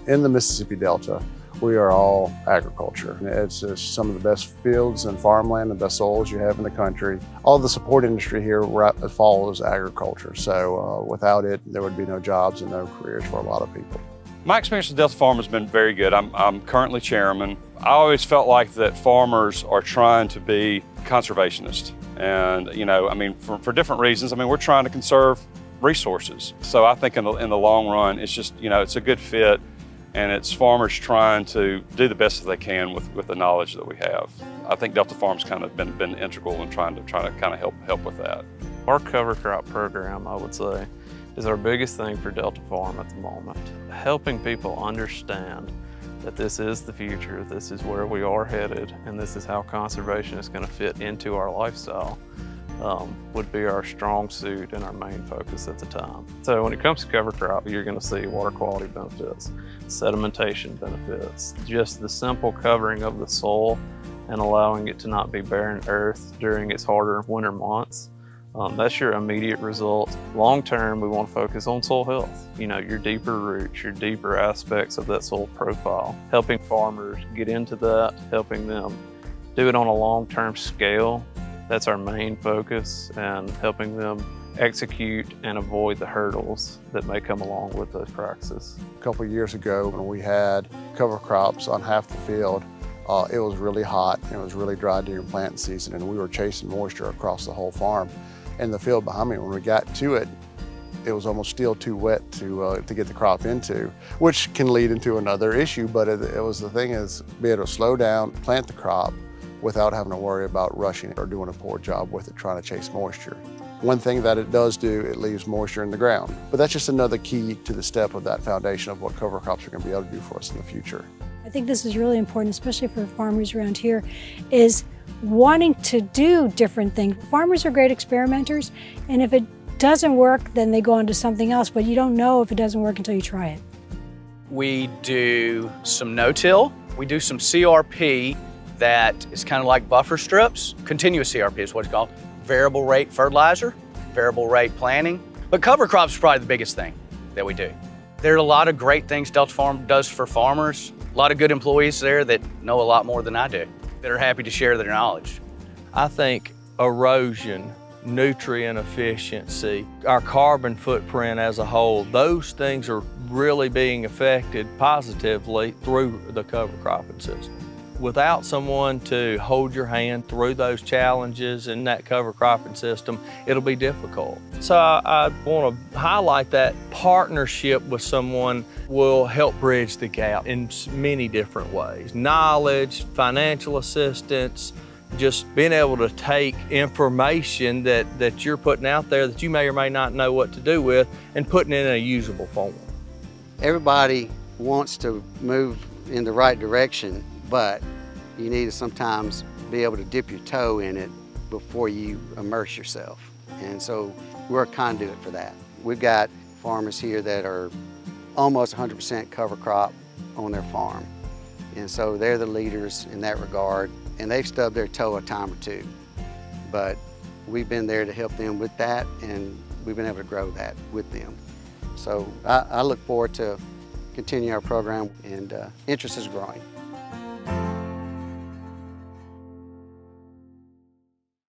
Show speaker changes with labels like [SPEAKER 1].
[SPEAKER 1] In the Mississippi Delta, we are all agriculture. It's just some of the best fields and farmland, the best soils you have in the country. All the support industry here follows agriculture. So without it, there would be no jobs and no careers for a lot of people.
[SPEAKER 2] My experience with Delta F.A.R.M has been very good. I'm currently chairman. I always felt like that farmers are trying to be conservationists. And, you know, I mean, for different reasons. I mean, we're trying to conserve resources. So I think in the long run, it's just, you know, it's a good fit. And it's farmers trying to do the best that they can with the knowledge that we have. I think Delta F.A.R.M's kind of been integral in trying to kind of help with that.
[SPEAKER 3] Our cover crop program, I would say, is our biggest thing for Delta F.A.R.M at the moment. Helping people understand that this is the future, this is where we are headed, and this is how conservation is going to fit into our lifestyle would be our strong suit and our main focus at the time. So when it comes to cover crop, you're going to see water quality benefits, sedimentation benefits, just the simple covering of the soil and allowing it to not be barren earth during its harder winter months. That's your immediate result. Long term, we want to focus on soil health. You know, your deeper roots, your deeper aspects of that soil profile. Helping farmers get into that, helping them do it on a long-term scale. That's our main focus, and helping them execute and avoid the hurdles that may come along with those practices.
[SPEAKER 1] A couple of years ago, when we had cover crops on half the field, it was really hot, it was really dry during planting season, and we were chasing moisture across the whole farm. And the field behind me, when we got to it, it was almost still too wet to get the crop into, which can lead into another issue, but it was the thing is, be able to slow down, plant the crop, without having to worry about rushing it or doing a poor job with it, trying to chase moisture. One thing that it does do, it leaves moisture in the ground. But that's just another key to the step of that foundation of what cover crops are going to be able to do for us in the future.
[SPEAKER 4] I think this is really important, especially for farmers around here, is wanting to do different things. Farmers are great experimenters, and if it doesn't work, then they go on to something else, but you don't know if it doesn't work until you try it.
[SPEAKER 5] We do some no-till, we do some CRP, that is kind of like buffer strips. Continuous CRP is what it's called. Variable rate fertilizer, variable rate planting. But cover crops is probably the biggest thing that we do. There are a lot of great things Delta F.A.R.M does for farmers. A lot of good employees there that know a lot more than I do, that are happy to share their knowledge.
[SPEAKER 6] I think erosion, nutrient efficiency, our carbon footprint as a whole, those things are really being affected positively through the cover cropping system. Without someone to hold your hand through those challenges in that cover cropping system, it'll be difficult. So I want to highlight that partnership with someone will help bridge the gap in many different ways. Knowledge, financial assistance, just being able to take information that you're putting out there that you may or may not know what to do with and putting it in a usable form.
[SPEAKER 7] Everybody wants to move in the right direction, but you need to sometimes be able to dip your toe in it before you immerse yourself. And so we're a conduit for that. We've got farmers here that are almost 100% cover crop on their farm. And so they're the leaders in that regard, and they've stubbed their toe a time or two. But we've been there to help them with that, and we've been able to grow that with them. So I look forward to continuing our program, and interest is growing.